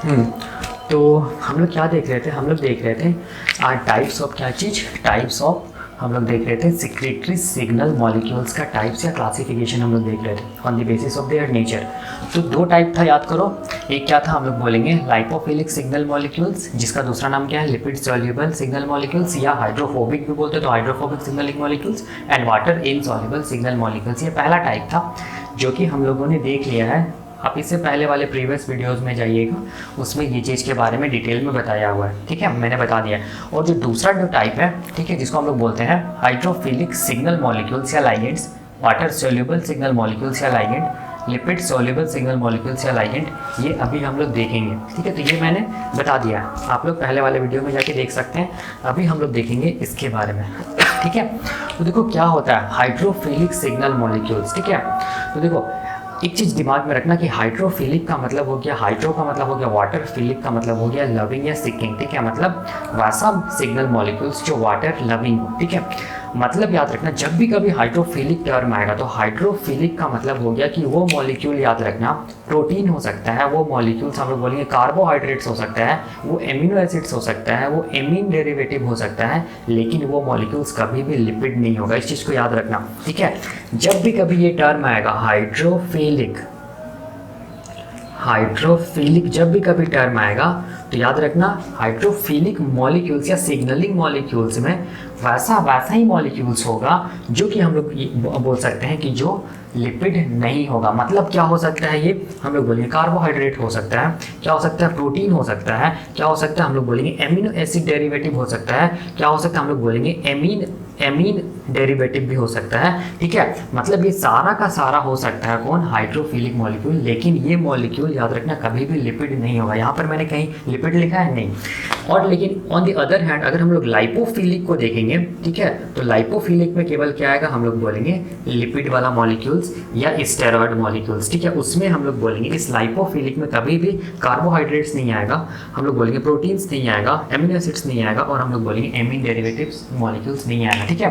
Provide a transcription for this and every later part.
हम्म, तो हम लोग क्या देख रहे थे, हम लोग देख रहे थे टाइप्स ऑफ, क्या चीज़, टाइप्स ऑफ, हम लोग देख रहे थे सिक्रेटरी सिग्नल मॉलिक्यूल्स का टाइप्स या क्लासिफिकेशन हम लोग देख रहे थे on the basis of their nature. तो दो टाइप था, याद करो। एक क्या था, हम लोग बोलेंगे लाइपोफिलिक सिग्नल मॉलिक्यूल्स, जिसका दूसरा नाम क्या है, लिपिड सॉल्युबल सिग्नल मॉलिक्यूल्स, या हाइड्रोफोबिक भी बोलते हैं, तो hydrophobic signalling molecules, and water insoluble signal molecules. ये पहला टाइप था जो कि हम लोगों ने देख लिया है। आप इससे पहले वाले प्रीवियस वीडियोस में जाइएगा, उसमें ये चीज़ के बारे में डिटेल में बताया हुआ है, ठीक है, मैंने बता दिया। और जो दूसरा जो टाइप है, ठीक है, जिसको हम लोग बोलते हैं हाइड्रोफिलिक सिग्नल मॉलिक्यूल्स या ligands, water soluble signal molecules या ligand, lipid soluble signal molecules या लाइगेंड, ये अभी हम लोग देखेंगे, ठीक है। तो ये मैंने बता दिया है, आप लोग पहले वाले वीडियो में जाके देख सकते हैं। अभी हम लोग देखेंगे इसके बारे में, ठीक है। तो देखो क्या होता है हाइड्रोफिलिक सिग्नल मॉलिक्यूल्स, ठीक है। तो देखो एक चीज़ दिमाग में रखना कि हाइड्रोफिलिक का मतलब हो गया, हाइड्रो का मतलब हो गया वाटर, फिलिक का मतलब हो गया लविंग या सिकिंग, ठीक है। मतलब वैसा सिग्नल मॉलिक्यूल्स जो वाटर लविंग हो, ठीक है। मतलब याद रखना, जब भी कभी हाइड्रोफिलिक टर्म आएगा तो हाइड्रोफिलिक का मतलब हो गया कि वो मॉलिक्यूल, याद रखना, प्रोटीन हो सकता है, वो मॉलिक्यूल्स हम लोग बोलेंगे कार्बोहाइड्रेट्स हो सकता है, वो एमिनो एसिड्स हो सकता है, वो एमीन डेरिवेटिव हो सकता है, लेकिन वो मॉलिक्यूल्स कभी भी लिपिड नहीं होगा। इस चीज़ को याद रखना, ठीक है। जब भी कभी ये टर्म आएगा हाइड्रोफिलिक, हाइड्रोफिलिक जब भी कभी टर्म आएगा तो याद रखना हाइड्रोफिलिक मॉलिक्यूल्स या सिग्नलिंग मॉलिक्यूल्स में वैसा ही मॉलिक्यूल्स होगा जो कि हम लोग बोल सकते हैं कि जो लिपिड नहीं होगा। मतलब क्या हो सकता है ये, हम लोग बोलेंगे कार्बोहाइड्रेट हो सकता है, क्या हो सकता है प्रोटीन हो सकता है, क्या हो सकता है हम लोग बोलेंगे एमिनो एसिड डेरिवेटिव हो सकता है, क्या हो सकता है हम लोग बोलेंगे एमीन डेरिवेटिव भी हो सकता है, ठीक है। मतलब ये सारा का सारा हो सकता है कौन, हाइड्रोफिलिक मॉलिक्यूल। लेकिन ये मॉलिक्यूल याद रखना कभी भी लिपिड नहीं होगा। यहाँ पर मैंने कहीं लिपिड लिखा है नहीं। और लेकिन ऑन द अदर हैंड अगर हम लोग लाइपोफिलिक को देखेंगे, ठीक है, तो लाइपोफिलिक में केवल क्या आएगा, हम लोग बोलेंगे लिपिड वाला मॉलिक्यूल्स या स्टेरॉइड मॉलिक्यूल्स, ठीक है। उसमें हम लोग बोलेंगे इस लाइपोफिलिक में कभी भी कार्बोहाइड्रेट्स नहीं आएगा, हम लोग बोलेंगे प्रोटीन्स नहीं आएगा, एमिनो एसिड्स नहीं आएगा, और हम लोग बोलेंगे एमीन डेरिवेटिव्स मॉलिक्यूल्स नहीं आएगा, ठीक है।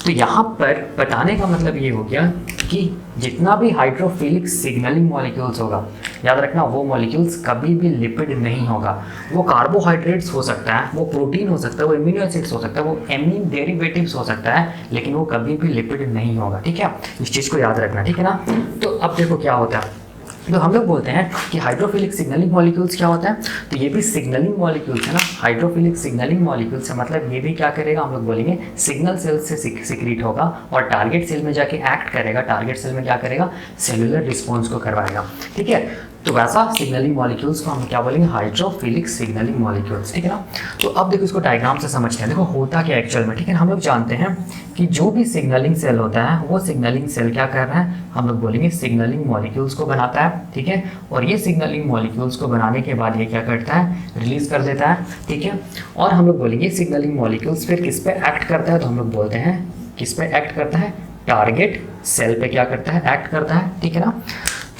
तो यहाँ पर बताने का मतलब ये हो गया कि जितना भी हाइड्रोफिलिक सिग्नलिंग मॉलिक्यूल्स होगा, याद रखना वो मॉलिक्यूल्स कभी भी लिपिड नहीं होगा। वो कार्बोहाइड्रेट्स हो सकता है, वो प्रोटीन हो सकता है, वो एमिनो एसिड्स हो सकता है, वो एमीन डेरिवेटिव्स हो सकता है, लेकिन वो कभी भी लिपिड नहीं होगा, ठीक है। इस चीज़ को याद रखना, ठीक है ना। तो अब देखो क्या होता है, तो हम लोग बोलते हैं कि हाइड्रोफिलिक सिग्नलिंग मॉलिक्यूल्स क्या होता है, तो ये भी सिग्नलिंग मॉलिक्यूल्स है ना। हाइड्रोफिलिक सिग्नलिंग मॉलिक्यूल्स है, मतलब ये भी क्या करेगा, हम लोग बोलेंगे सिग्नल सेल से सिक्रीट होगा और टारगेट सेल में जाके एक्ट करेगा। टारगेट सेल में क्या करेगा, सेलुलर रिस्पॉन्स को करवाएगा, ठीक है। तो वैसा सिग्नलिंग मॉलिक्यूल्स को हम क्या बोलेंगे, हाइड्रोफिलिक सिग्नलिंग मॉलिक्यूल्स, ठीक है ना। तो अब देखो इसको डायग्राम से समझते हैं। देखो होता क्या एक्चुअल में, ठीक है। हम लोग जानते हैं कि जो भी सिग्नलिंग सेल होता है वो सिग्नलिंग सेल क्या कर रहा है, हम लोग बोलेंगे सिग्नलिंग मॉलिक्यूल्स को बनाता है, ठीक है। और ये सिग्नलिंग मॉलिक्यूल्स को बनाने के बाद ये क्या करता है, रिलीज कर देता है, ठीक है। और हम लोग बोलेंगे सिग्नलिंग मॉलिक्यूल्स फिर किस पे एक्ट करता है, तो हम लोग बोलते हैं किस पे एक्ट करता है, टारगेट सेल पे क्या करता है, एक्ट करता है, ठीक है ना।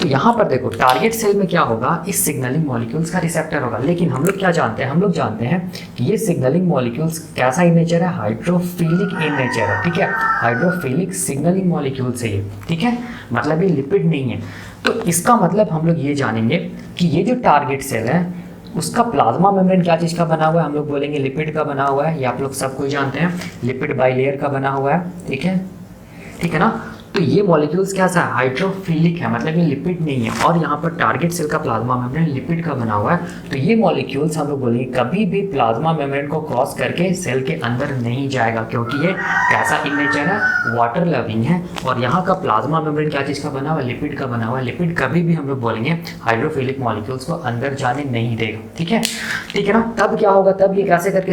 तो यहाँ पर देखो टारगेट सेल में क्या होगा, इस सिग्नलिंग मॉलिक्यूल्स का रिसेप्टर होगा। लेकिन हम लोग क्या जानते हैं, हम लोग जानते हैं कि ये सिग्नलिंग मॉलिक्यूल्स कैसा इन नेचर है, हाइड्रोफिलिक इन नेचर है, ठीक है। हाइड्रोफिलिक सिग्नलिंग मॉलिक्यूल्स है ये, ठीक है। मतलब ये लिपिड नहीं है। तो इसका मतलब हम लोग ये जानेंगे कि ये जो टारगेट सेल है उसका प्लाज्मा मेम्ब्रेन क्या चीज़ का बना हुआ है, हम लोग बोलेंगे लिपिड का बना हुआ है। ये आप लोग सब कोई जानते हैं, लिपिड बाइलेयर का बना हुआ है, ठीक है, ठीक है ना। तो ये मॉलिक्यूल्स क्या सा हाइड्रोफिलिक है, मतलब ये लिपिड नहीं है। और यहाँ पर टारगेट सेल का प्लाज्मा मेम्ब्रेन लिपिड का बना हुआ है। तो ये मॉलिक्यूल्स हम लोग बोलेंगे कभी भी प्लाज्मा मेम्ब्रेन को क्रॉस करके सेल के अंदर नहीं जाएगा, क्योंकि ये कैसा इन नेचर है, वाटर लविंग है। और यहाँ का प्लाज्मा मेम्ब्रेन क्या चीज़ का बना हुआ है, लिपिड का बना हुआ है। लिपिड कभी भी हम लोग बोलेंगे हाइड्रोफिलिक मॉलिक्यूल्स को अंदर जाने नहीं देगा, ठीक है, ठीक है ना। तब क्या होगा, तब ये कैसे करके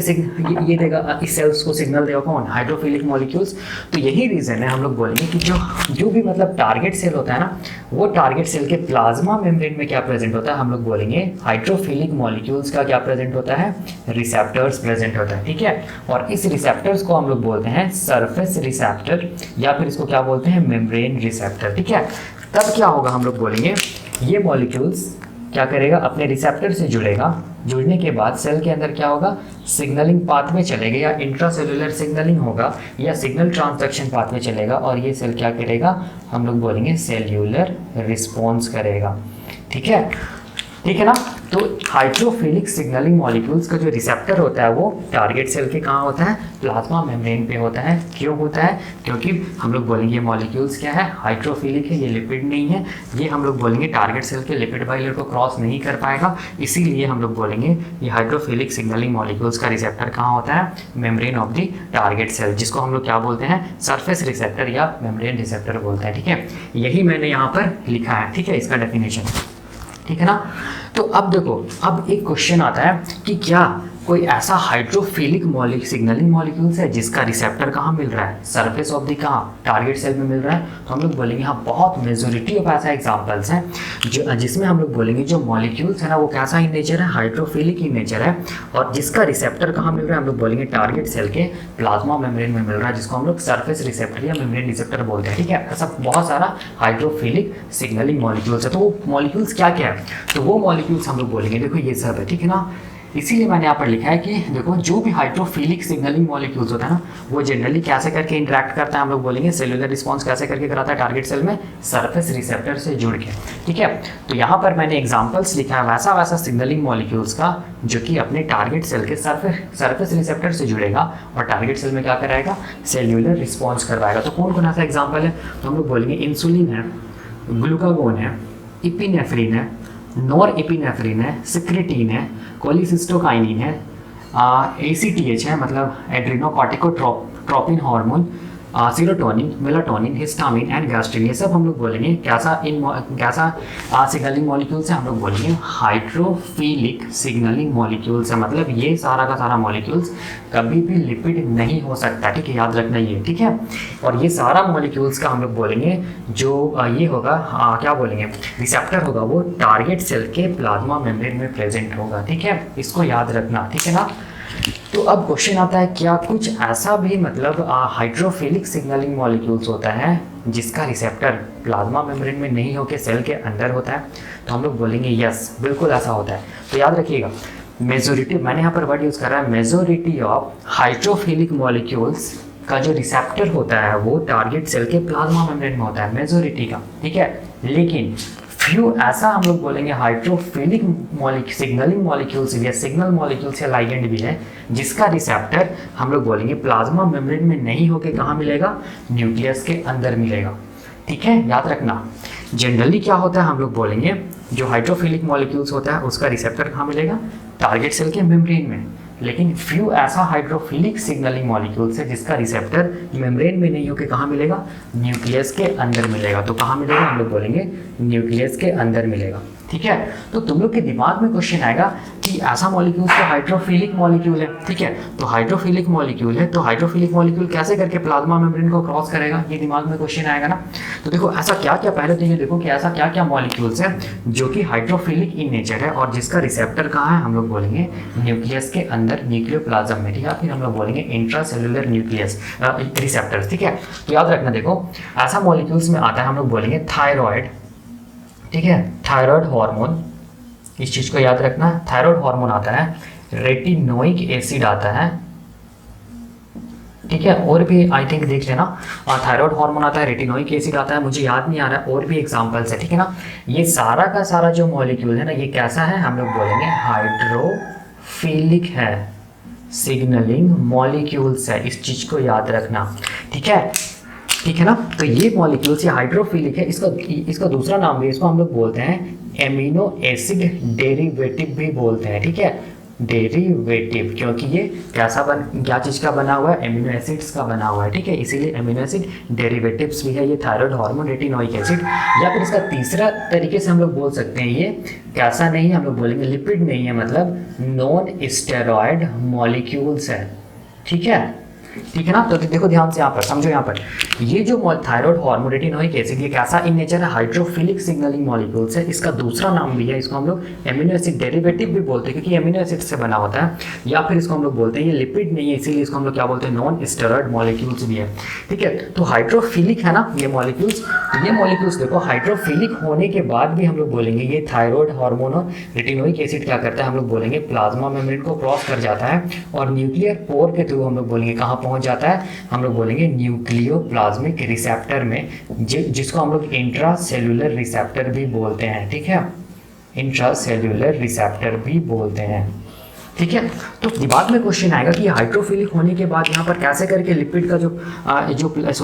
ये देगा, इस सेल्स को सिग्नल देगा कौन, हाइड्रोफिलिक मॉलिक्यूल्स। तो यही रीज़न है, हम लोग बोलेंगे कि जो भी मतलब टारगेट सेल होता है ना, वो टारगेट सेल के प्लाज्मा मेम्ब्रेन में क्या प्रेजेंट होता है, हम लोग बोलेंगे हाइड्रोफिलिक मॉलिक्यूल्स का क्या प्रेजेंट होता है, रिसेप्टर्स प्रेजेंट होता है, ठीक है। और इस रिसेप्टर्स को हम लोग बोलते हैं सरफेस रिसेप्टर, या फिर इसको क्या बोलते हैं, मेम्ब्रेन रिसेप्टर, ठीक है। तब क्या होगा, हम लोग बोलेंगे ये मॉलिक्यूल्स क्या करेगा, अपने रिसेप्टर से जुड़ेगा। जुड़ने के बाद सेल के अंदर क्या होगा, सिग्नलिंग पाथवे चलेगा, या इंट्रासेलुलर सिग्नलिंग होगा, या सिग्नल ट्रांसडक्शन पाथवे चलेगा। और ये सेल क्या करेगा, हम लोग बोलेंगे सेल्यूलर रिस्पॉन्स करेगा, ठीक है। ठीक है ना। तो हाइड्रोफिलिक सिग्नलिंग मॉलिक्यूल्स का जो रिसेप्टर होता है वो टारगेट सेल के कहाँ होता है, प्लाज्मा मेम्ब्रेन पे होता है। क्यों होता है, क्योंकि हम लोग बोलेंगे मॉलिक्यूल्स क्या है, हाइड्रोफिलिक है, ये लिपिड नहीं है, ये हम लोग बोलेंगे टारगेट सेल के लिपिड बाइलेयर को क्रॉस नहीं कर पाएगा, इसीलिए हम लोग बोलेंगे ये हाइड्रोफिलिक सिग्नलिंग मॉलिक्यूल्स का रिसेप्टर कहाँ होता है, membrane of the target cell, जिसको हम लोग क्या बोलते हैं, सरफेस रिसेप्टर या मेम्ब्रेन रिसेप्टर बोलते हैं। ठीक है, यही मैंने यहाँ पर लिखा है। ठीक है, इसका डेफिनेशन, ठीक है ना। तो अब देखो, अब एक क्वेश्चन आता है कि क्या कोई ऐसा हाइड्रोफिलिक सिग्नलिंग मॉलिक्यूल्स है जिसका रिसेप्टर कहाँ मिल रहा है, सरफेस ऑफ द कहाँ, टारगेट सेल में मिल रहा है। तो हम लोग बोलेंगे हाँ, बहुत मेजोरिटी ऑफ ऐसा एग्जांपल्स हैं जो जिसमें हम लोग बोलेंगे जो मॉलिक्यूल्स है ना वो कैसा इन नेचर है, हाइड्रोफिलिक इन नेचर है, और जिसका रिसेप्टर कहाँ मिल रहा है, हम लोग बोलेंगे टारगेट सेल के प्लाज्मा मेम्ब्रेन में मिल रहा है, जिसको हम लोग सरफेस रिसेप्टर या मेम्ब्रेन रिसेप्टर बोलते हैं। ठीक है, ऐसा बहुत सारा हाइड्रोफिलिक सिग्नलिंग मॉलिक्यूल्स है। तो वो मॉलिक्यूल्स क्या क्या है, तो वो मॉलिक्यूल्स हम लोग बोलेंगे, देखो ये सब है। ठीक है ना, इसीलिए मैंने यहाँ पर लिखा है कि देखो जो भी हाइड्रोफिलिक सिग्नलिंग मॉलिक्यूल्स होता है ना वो जनरली कैसे करके इंटरेक्ट करता है, हम लोग बोलेंगे सेलुलर रिस्पांस कैसे करके कराता है टारगेट सेल में, सरफेस रिसेप्टर से जुड़ के। ठीक है, तो यहाँ पर मैंने एग्जांपल्स लिखा है वैसा वैसा सिग्नलिंग मॉलिक्यूल्स का जो कि अपने टारगेट सेल के सरफेस रिसेप्टर से जुड़ेगा और टारगेट सेल में क्या कराएगा, सेल्यूलर रिस्पॉन्स करवाएगा। तो कौन कौन ऐसा एग्जाम्पल है, तो हम लोग बोलेंगे इंसुलिन है, ग्लूकागोन है, इपिनेफ्रिन है, नॉर एपिनेफ्रिन है, सिक्रेटिन है, कोलिसिस्टोकाइनिन है, ACTH है मतलब adrenocorticotropin hormone, serotonin, melatonin, histamine and gastrin, ये सब हम लोग बोलेंगे कैसा सिग्नलिंग मॉलिक्यूल्स है, हम लोग बोलेंगे हाइड्रोफिलिक सिग्नलिंग मॉलिक्यूल्स है। मतलब ये सारा का सारा मॉलिक्यूल्स कभी भी लिपिड नहीं हो सकता। ठीक है, याद रखना ये। ठीक है, और ये सारा मॉलिक्यूल्स का हम लोग बोलेंगे जो ये होगा क्या बोलेंगे, रिसेप्टर होगा, वो टारगेट सेल के प्लाज्मा मेम्ब्रेन में प्रेजेंट होगा। ठीक है, इसको याद रखना। ठीक है ना। तो अब क्वेश्चन आता है क्या कुछ ऐसा भी मतलब हाइड्रोफिलिक सिग्नलिंग मॉलिक्यूल्स होता है जिसका रिसेप्टर प्लाज्मा मेम्ब्रेन में नहीं होकर सेल के अंदर होता है, तो हम लोग बोलेंगे यस, बिल्कुल ऐसा होता है। तो याद रखिएगा मेजोरिटी, मैंने यहाँ पर वर्ड यूज़ कर रहा है, मेजोरिटी ऑफ हाइड्रोफिलिक मॉलिक्यूल्स का जो रिसेप्टर होता है वो टारगेट सेल के प्लाज्मा मेम्ब्रेन में होता है, मेजोरिटी का। ठीक है, लेकिन फ्यू ऐसा हम लोग बोलेंगे हाइड्रोफिलिक सिग्नलिंग मॉलिक्यूल्स या सिग्नल मॉलिक्यूल्स या लाइगेंड भी है जिसका रिसेप्टर हम लोग बोलेंगे प्लाज्मा मेम्ब्रेन में नहीं होके कहाँ मिलेगा, न्यूक्लियस के अंदर मिलेगा। ठीक है, याद रखना। जनरली क्या होता है, हम लोग बोलेंगे जो हाइड्रोफिलिक मॉलिक्यूल्स होता है उसका रिसेप्टर कहाँ मिलेगा, टारगेट सेल के मेम्ब्रेन में, लेकिन फ्यू ऐसा हाइड्रोफिलिक सिग्नलिंग मॉलिक्यूल्स है जिसका रिसेप्टर मेम्ब्रेन में नहीं होकर कहाँ मिलेगा, न्यूक्लियस के अंदर मिलेगा। तो कहाँ मिलेगा, हम लोग बोलेंगे न्यूक्लियस के अंदर मिलेगा। ठीक है, तो तुम लोग के दिमाग में क्वेश्चन आएगा कि ऐसा मॉलिक्यूल तो हाइड्रोफिलिक मॉलिक्यूल है। ठीक है, तो हाइड्रोफिलिक मॉलिक्यूल है तो हाइड्रोफिलिक मॉलिक्यूल कैसे करके प्लाज्मा मेम्ब्रेन को क्रॉस करेगा, ये दिमाग में क्वेश्चन आएगा ना। तो देखो ऐसा क्या क्या, पहले तो ये देखो कि ऐसा क्या क्या मॉलिक्यूल्स है जो कि हाइड्रोफिलिक इन नेचर है और जिसका रिसेप्टर कहाँ है, हम लोग बोलेंगे न्यूक्लियस के अंदर, न्यूक्लियोप्लाज्म में। ठीक है, फिर हम लोग बोलेंगे इंट्रासेल्युलर न्यूक्लियस रिसेप्टर्स। ठीक है, तो याद रखना, देखो ऐसा मॉलिक्यूल्स में आता है, हम लोग बोलेंगे थायराइड। ठीक है, थायराइड हार्मोन, इस चीज को याद रखना, थायराइड हार्मोन आता है, रेटिनोइक एसिड आता है। ठीक है, और भी आई थिंक देख लेना, थायराइड हार्मोन आता है, रेटिनोइक एसिड आता है, मुझे याद नहीं आ रहा है, और भी एग्जांपल्स है। ठीक है ना, ये सारा का सारा जो मॉलिक्यूल है ना ये कैसा है, हम लोग बोलेंगे हाइड्रोफिलिक है, सिग्नलिंग मॉलिक्यूल्स है, इस चीज को याद रखना। ठीक है, ठीक है ना। तो ये मॉलिक्यूल्स ये हाइड्रोफिलिक है, इसका दूसरा नाम भी, इसको हम लोग बोलते हैं एमिनो एसिड डेरिवेटिव भी बोलते हैं। ठीक है, डेरिवेटिव, क्योंकि ये क्या चीज का बना हुआ है, एमिनो एसिड्स का बना हुआ है। ठीक है, इसीलिए एमिनो एसिड डेरिवेटिव्स भी है ये थायराइड हार्मोन, रेटिनोइक एसिड। या फिर इसका तीसरा तरीके से हम लोग बोल सकते हैं ये कैसा नहीं है, हम लोग बोलेंगे लिपिड नहीं है, मतलब नॉन स्टेरॉयड मॉलिक्यूल्स है। ठीक है, ठीक है ना। तो देखो ध्यान से यहाँ पर समझो, यहाँ पर ये जो थायराइड हार्मोन, रेटिनोइक एसिड, ये कैसा इन नेचर है, हाइड्रोफिलिक सिग्नलिंग मॉलिक्यूल्स है। इसका दूसरा नाम भी है, इसको हम लोग एमिनो एसिड डेरिवेटिव भी बोलते हैं क्योंकि एमिनो एसिड से बना होता है। या फिर इसको हम लोग बोलते हैं ये लिपिड नहीं है, इसीलिए इसको हम लोग क्या बोलते हैं, नॉन स्टेरॉयड मॉलिक्यूल्स भी है। ठीक है, तो हाइड्रोफिलिक है ना ये मॉलिक्यूल्स। तो ये मॉलिक्यूल्स देखो हाइड्रोफिलिक होने के बाद भी हम लोग बोलेंगे ये थायराइड हार्मोन और रेटिनोइक एसिड क्या करता है, हम लोग बोलेंगे प्लाज्मा मेम्ब्रेन को क्रॉस कर जाता है और न्यूक्लियर पोर के थ्रू हम लोग बोलेंगे कहाँ पहुंच जाता है, हम लोग बोलेंगे न्यूक्लियोप्लाज्मिक रिसेप्टर में, जिसको हम लोग इंट्रासेल्युलर रिसेप्टर भी बोलते हैं। ठीक है, इंट्रासेल्यूलर रिसेप्टर भी बोलते हैं। ठीक है, तो दिमाग में क्वेश्चन आएगा कि हाइड्रोफिलिक होने के बाद यहाँ पर कैसे करके लिपिड का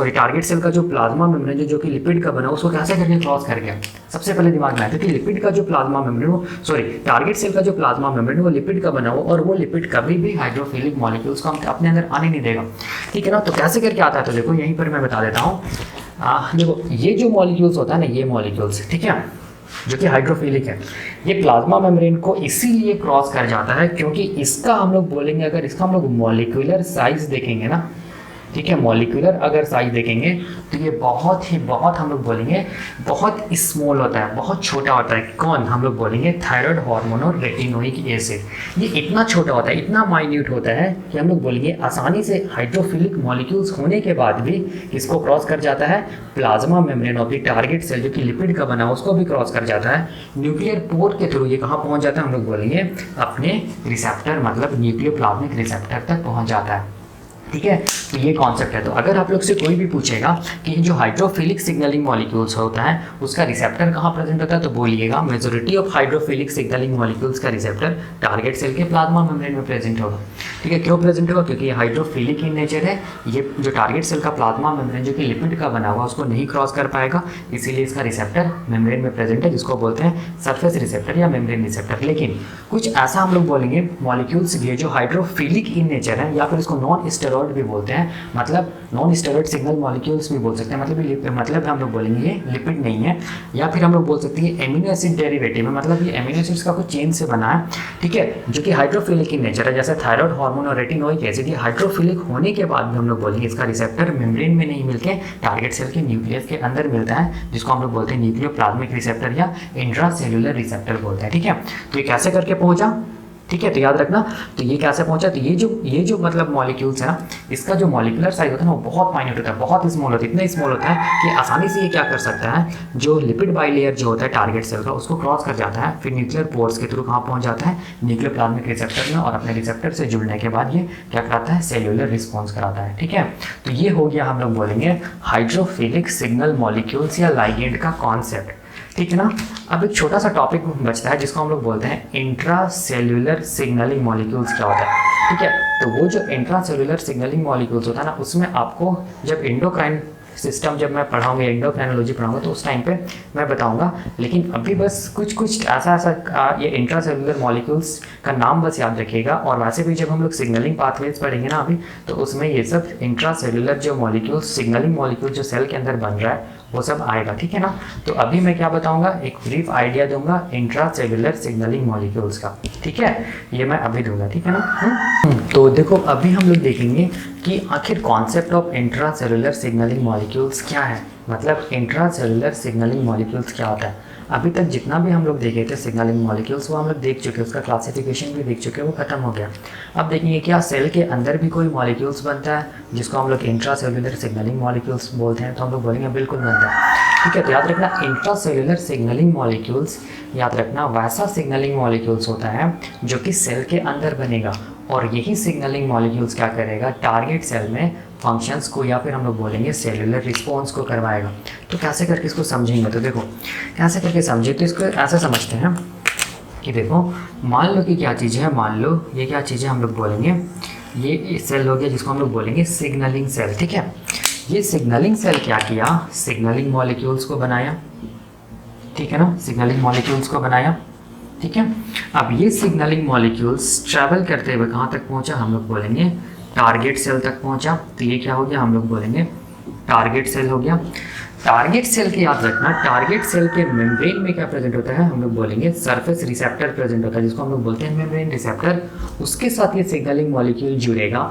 टारगेट सेल का जो प्लाज्मा मेम्ब्रेन जो कि लिपिड का बना उसको कैसे करके क्रॉस कर गया। सबसे पहले दिमाग में आएगा कि लिपिड का जो प्लाज्मा मेम्ब्रेन वो टारगेट सेल का जो प्लाज्मा मेम्ब्रेन वो लिपिड का बना हो और वो लिपिड कभी भी हाइड्रोफिलिक मॉलिक्यूल्स को अपने अंदर आने नहीं देगा। ठीक है ना, तो कैसे करके आता है, तो देखो यहीं पर मैं बता देता हूँ। देखो ये जो मॉलिक्यूल्स होता है ना, ये मॉलिक्यूल्स, ठीक है, जो कि हाइड्रोफिलिक है, ये प्लाज्मा मेम्ब्रेन को इसीलिए क्रॉस कर जाता है क्योंकि इसका हम लोग बोलेंगे, अगर इसका हम लोग मॉलिक्यूलर साइज देखेंगे ना, ठीक है, मॉलिक्यूलर अगर साइज देखेंगे तो ये बहुत हम लोग बोलेंगे बहुत स्मॉल होता है, बहुत छोटा होता है। कौन, हम लोग बोलेंगे थायराइड हार्मोन और रेटिनोइक एसिड। ये इतना छोटा होता है, इतना माइन्यूट होता है कि हम लोग बोलेंगे आसानी से हाइड्रोफिलिक मॉलिक्यूल्स होने के बाद भी किसको क्रॉस कर जाता है, plasma membrane of the target cell जो कि लिपिड का बना उसको भी क्रॉस कर जाता है। न्यूक्लियर पोर्ट के थ्रू ये कहाँ पहुँच जाता है, हम लोग बोलेंगे अपने रिसेप्टर मतलब न्यूक्लियोप्लाज्मिक रिसेप्टर तक पहुँच जाता है। ठीक है, तो ये कॉन्सेप्ट है। तो अगर आप लोग से कोई भी पूछेगा कि जो हाइड्रोफिलिक सिग्नलिंग मॉलिक्यूल्स होता है उसका रिसेप्टर कहाँ प्रेजेंट होता है, तो बोलिएगा majority of hydrophilic signalling molecules का रिसेप्टर टारगेट सेल के प्लाज्मा मेम्ब्रेन में प्रेजेंट होगा। ठीक है, क्यों प्रेजेंट होगा, क्योंकि ये हाइड्रोफिलिक इन नेचर है। ये जो टारगेट सेल का प्लाज्मा मेम्ब्रेन जो कि लिपिड का बना हुआ उसको नहीं क्रॉस कर पाएगा, इसीलिए इसका रिसेप्टर मेम्ब्रेन में प्रेजेंट है, जिसको बोलते हैं सरफेस रिसेप्टर या मेम्ब्रेन रिसेप्टर। लेकिन कुछ ऐसा हम लोग बोलेंगे मॉलिक्यूल्स ये जो हाइड्रोफिलिक इन नेचर है, या फिर इसको नॉन स्टेरॉइड भी बोलते हैं, मतलब नॉन स्टेरॉइड सिग्नल मॉलिक्यूल्स भी बोल सकते हैं, मतलब हम लोग बोलेंगे ये लिपिड नहीं है, या फिर हम लोग बोल सकते हैं एमिनो एसिड डेरिवेटिव है, मतलब ये एमिनो एसिड्स का कुछ चेन से बना है। ठीक है, जो कि हाइड्रोफिलिक इन नेचर है, जैसे थायराइड हार्मोन और रेटिनोइक एसिड। ये हाइड्रोफिलिक होने के बाद भी हम लोग बोलेंगे इसका रिसेप्टर मेम्ब्रेन में नहीं मिलके टारगेट सेल के न्यूक्लियस के अंदर मिलता है, जिसको हम लोग बोलते हैं न्यूक्लियोप्लाज्मिक रिसेप्टर या इंट्रासेल्युलर रिसेप्टर बोलते हैं। ठीक है, तो ये कैसे करके पहुंचा, ठीक है, तो याद रखना, तो ये कैसे पहुंचा, तो ये जो मतलब मॉलिक्यूल्स है ना, इसका जो मॉलिकुलर साइज होता है ना वो बहुत माइन्यूट होता है, बहुत स्मॉल होता है, इतना स्मॉल होता है कि आसानी से ये क्या कर सकता है, जो लिपिड बाइलेयर जो होता है टारगेट सेल का उसको क्रॉस कर जाता है, फिर न्यूक्लियर पोर्स के थ्रू कहाँ पहुंच जाता है, न्यूक्लियोप्लाज्मिक रिसेप्टर में, और अपने रिसेप्टर से जुड़ने के बाद ये क्या कराता है, सेल्यूलर रिस्पॉन्स कराता है। ठीक है, तो ये हो गया हम लोग बोलेंगे हाइड्रोफिलिक सिग्नल मॉलिक्यूल्स या लाइगेंड का कॉन्सेप्ट। ठीक है ना, अब एक छोटा सा टॉपिक बचता है जिसको हम लोग बोलते हैं इंट्रासेल्युलर सिग्नलिंग मॉलिक्यूल्स क्या होता है। ठीक है, तो वो जो इंट्रासेल्युलर सिग्नलिंग मॉलिक्यूल्स होता है ना, उसमें आपको जब एंडोक्राइन सिस्टम जब मैं पढ़ाऊंगा, एंडोक्राइनोलॉजी पढ़ाऊंगा, तो उस टाइम पे मैं बताऊंगा। लेकिन अभी बस कुछ ऐसा ये इंट्रासेल्युलर मॉलिक्यूल्स का नाम बस याद रखिएगा। और वैसे भी जब हम लोग सिग्नलिंग पाथवेज पढ़ेंगे ना अभी, तो उसमें ये सब इंट्रासेल्युलर जो मॉलिक्यूल्स, सिग्नलिंग मॉलिक्यूल जो सेल के अंदर बन रहा है वो सब आएगा। ठीक है ना, तो अभी मैं क्या बताऊंगा, एक ब्रीफ आइडिया दूंगा इंट्रासेल्युलर सिग्नलिंग मॉलिक्यूल्स का। ठीक है, ये मैं अभी दूंगा। ठीक है ना, तो देखो अभी हम लोग देखेंगे कि आखिर concept of intracellular signalling molecules क्या है, मतलब इंट्रासेल्युलर सिग्नलिंग मॉलिक्यूल्स क्या होता है। अभी तक जितना भी हम लोग देखे थे सिग्नलिंग मॉलिक्यूल्स वो हम लोग देख चुके, उसका क्लासिफिकेशन भी देख चुके, वो खत्म हो गया। अब देखेंगे क्या सेल के अंदर भी कोई मॉलिक्यूल्स बनता है जिसको हम लोग इंट्रासेल्युलर सिग्नलिंग मॉलिक्यूल्स बोलते हैं, तो हम लोग बोलेंगे बिल्कुल बनता है। ठीक है, तो याद रखना इंट्रासेल्युलर सिग्नलिंग मॉलिक्यूल्स, याद रखना वैसा सिग्नलिंग मॉलिक्यूल्स होता है जो कि सेल के अंदर बनेगा, और यही सिग्नलिंग मॉलिक्यूल्स क्या करेगा, टारगेट सेल में फंक्शंस को या फिर हम लोग बोलेंगे सेलुलर रिस्पॉन्स को करवाएगा। तो कैसे करके इसको समझेंगे, तो देखो कैसे करके समझे, तो इसको ऐसा समझते हैं कि देखो मान लो कि क्या चीज़ है, मान लो ये क्या चीज़ है, हम लोग बोलेंगे ये सेल हो गया जिसको हम लोग बोलेंगे सिग्नलिंग सेल। ठीक है, ये सिग्नलिंग सेल क्या किया, सिग्नलिंग मॉलिक्यूल्स को बनाया। ठीक है ना, सिग्नलिंग मॉलिक्यूल्स को बनाया। ठीक है, अब ये सिग्नलिंग मॉलिक्यूल्स ट्रैवल करते हुए कहाँ तक पहुँचा, हम लोग बोलेंगे टारगेट सेल तक पहुँचा। तो ये क्या हो गया, हम लोग बोलेंगे टारगेट सेल हो गया। टारगेट सेल की याद रखना, टारगेट सेल के मेम्ब्रेन में क्या प्रेजेंट होता है, हम लोग बोलेंगे सरफेस रिसेप्टर प्रेजेंट होता है, जिसको हम लोग बोलते हैं मेम्ब्रेन रिसेप्टर। उसके साथ ये सिग्नलिंग मॉलिक्यूल जुड़ेगा।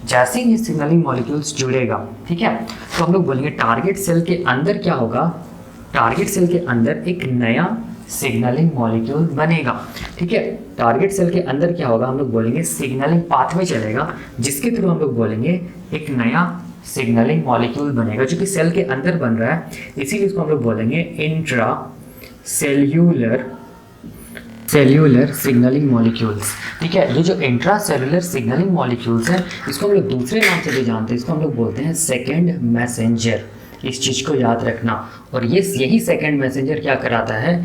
जैसे ही ये सिग्नलिंग मॉलिक्यूल्स जुड़ेगा, ठीक है, तो हम लोग बोलेंगे टारगेट सेल के अंदर क्या होगा, टारगेट सेल के अंदर एक नया सिग्नलिंग मॉलिक्यूल बनेगा। ठीक है, टारगेट सेल के अंदर क्या होगा, हम लोग बोलेंगे सिग्नलिंग पाथवे चलेगा, जिसके थ्रू हम लोग बोलेंगे एक नया सिग्नलिंग मॉलिक्यूल बनेगा जो कि सेल के अंदर बन रहा है, इसीलिए इसको हम लोग बोलेंगे इंट्रा सेल्यूलर सिग्नलिंग मॉलिक्यूल्स। ठीक है, ये जो इंट्रा सेल्यूलर सिग्नलिंग मॉलिक्यूल्स हैं इसको हम लोग दूसरे नाम से भी जानते हैं, इसको हम लोग बोलते हैं सेकेंड मैसेंजर। इस चीज़ को याद रखना, और ये यही सेकंड मैसेंजर क्या कराता है,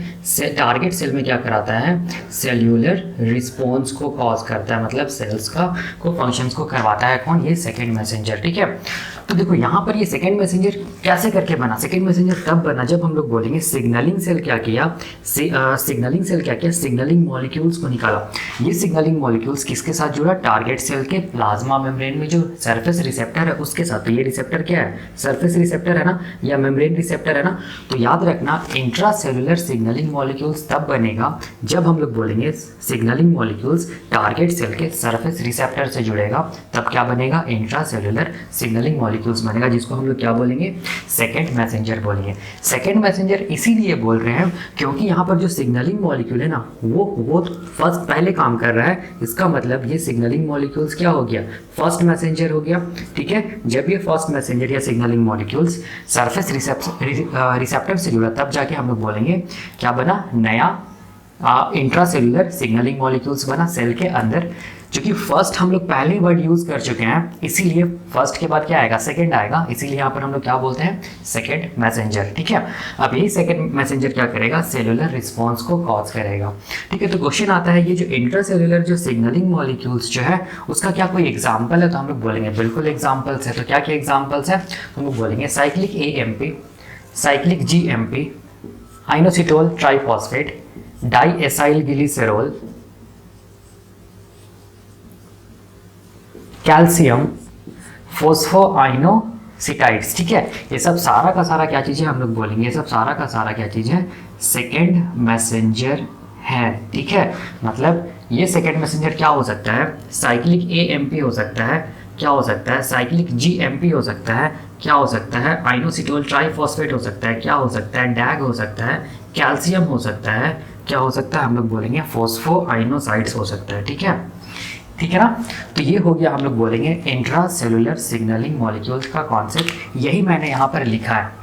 टारगेट सेल में क्या कराता है, सेल्यूलर रिस्पॉन्स को कॉज करता है, मतलब सेल्स को फंक्शंस को करवाता है कौन, ये सेकंड मैसेंजर। ठीक है, तो देखो यहाँ पर ये सेकंड मैसेंजर कैसे करके बना, सेकंड मैसेंजर तब बना जब हम लोग बोलेंगे सिग्नलिंग सेल क्या किया, सिग्नलिंग सेल क्या किया, सिग्नलिंग मॉलिक्यूल्स को निकाला। ये सिग्नलिंग मॉलिक्यूल्स किसके साथ जुड़ा, टारगेट सेल के प्लाज्मा मेम्ब्रेन में जो सरफेस रिसेप्टर है उसके साथ। तो ये रिसेप्टर क्या है, सरफेस रिसेप्टर है ना, या मेम्ब्रेन रिसेप्टर है ना। तो याद रखना इंट्रासेलुलर सिग्नलिंग मॉलिक्यूल्स तब बनेगा जब हम लोग बोलेंगे सिग्नलिंग मॉलिक्यूल्स टारगेट सेल के सरफेस रिसेप्टर से जुड़ेगा, तब क्या बनेगा, इंट्रासेलुलर सिग्नलिंग मॉलिक्यूल्स बनेगा, जिसको हम लोग क्या बोलेंगे, सेकंड मैसेंजर बोलेंगे। सेकंड मैसेंजर इसीलिए बोल रहे हैं क्योंकि यहाँ पर जो सिग्नलिंग मॉलिक्यूल है ना वो फर्स्ट पहले काम कर रहा है। इसका मतलब ये सिग्नलिंग मॉलिक्यूल्स क्या हो गया, फर्स्ट मैसेंजर हो गया। ठीक है, जब ये फर्स्ट मैसेंजर या सिग्नलिंग मॉलिक्यूल्स सरफेस रिसेप्टर से जुड़ा तब जाके हम लोग बोलेंगे क्या बना, नया इंट्रासेलुलर सिग्नलिंग मॉलिक्यूल्स बना सेल के अंदर। क्योंकि फर्स्ट हम लोग पहले वर्ड यूज कर चुके हैं, इसीलिए फर्स्ट के बाद क्या आएगा, सेकंड आएगा, इसीलिए यहाँ पर हम लोग क्या बोलते हैं, सेकंड मैसेंजर। ठीक है, अब यही सेकंड मैसेंजर क्या करेगा, सेलुलर रिस्पॉन्स को कॉज करेगा। ठीक है, तो क्वेश्चन आता है ये जो इंट्रासेलुलर जो सिग्नलिंग मॉलिक्यूल्स जो है उसका क्या कोई एग्जाम्पल है, तो हम लोग बोलेंगे बिल्कुल एग्जाम्पल्स है। तो क्या क्या एग्जाम्पल्स है, हम लोग बोलेंगे cyclic AMP, cyclic GMP, inositol triphosphate, diacyl glycerol, calcium phosphoinositides. ठीक है, ये सब सारा का सारा क्या चीज़ है, हम लोग बोलेंगे ये सब सारा का सारा क्या चीज़ है, सेकेंड मैसेंजर है। ठीक है, मतलब ये सेकेंड मैसेंजर क्या हो सकता है, साइक्लिक AMP हो सकता है, क्या हो सकता है, साइक्लिक GMP हो सकता है, क्या हो सकता है, आइनोसिटोल ट्राइफॉस्फेट हो सकता है, क्या हो सकता है, डैग हो सकता है, कैल्शियम हो सकता है, क्या हो सकता है, हम लोग बोलेंगे फोस्फोआइनोसाइड्स हो सकता है। ठीक है, ठीक है ना। तो ये हो गया हम लोग बोलेंगे इंट्रा सेलुलर सिग्नलिंग मॉलिक्यूल्स का कॉन्सेप्ट, यही मैंने यहाँ पर लिखा है।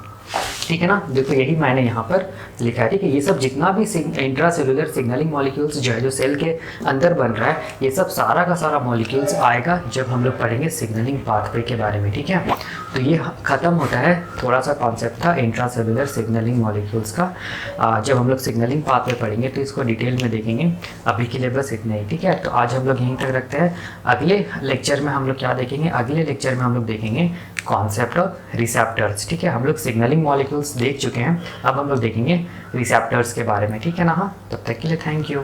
ठीक है ना, देखो यही मैंने यहाँ पर लिखा है। ठीक है, ये सब जितना भी इंट्रा सेलुलर सिग्नलिंग मॉलिक्यूल्स जो है जो सेल के अंदर बन रहा है, ये सब सारा का सारा मॉलिक्यूल्स आएगा जब हम लोग पढ़ेंगे सिग्नलिंग पाथवे के बारे में। ठीक है, तो ये खत्म होता है, थोड़ा सा कॉन्सेप्ट था इंट्रा सेलुलर सिग्नलिंग मॉलिक्यूल्स का। जब हम लोग सिग्नलिंग पाथवे पढ़ेंगे तो इसको डिटेल में देखेंगे, अभी के लिए बस इतना ही। ठीक है, तो आज हम लोग यहीं तक रखते हैं। अगले लेक्चर में हम लोग क्या देखेंगे, अगले लेक्चर में हम लोग देखेंगे कॉन्सेप्ट ऑफ रिसेप्टर्स। ठीक है, हम लोग सिग्नलिंग मॉलिक्यूल्स देख चुके हैं, अब हम लोग देखेंगे रिसेप्टर्स के बारे में। ठीक है ना, हाँ, तब तक के लिए थैंक यू।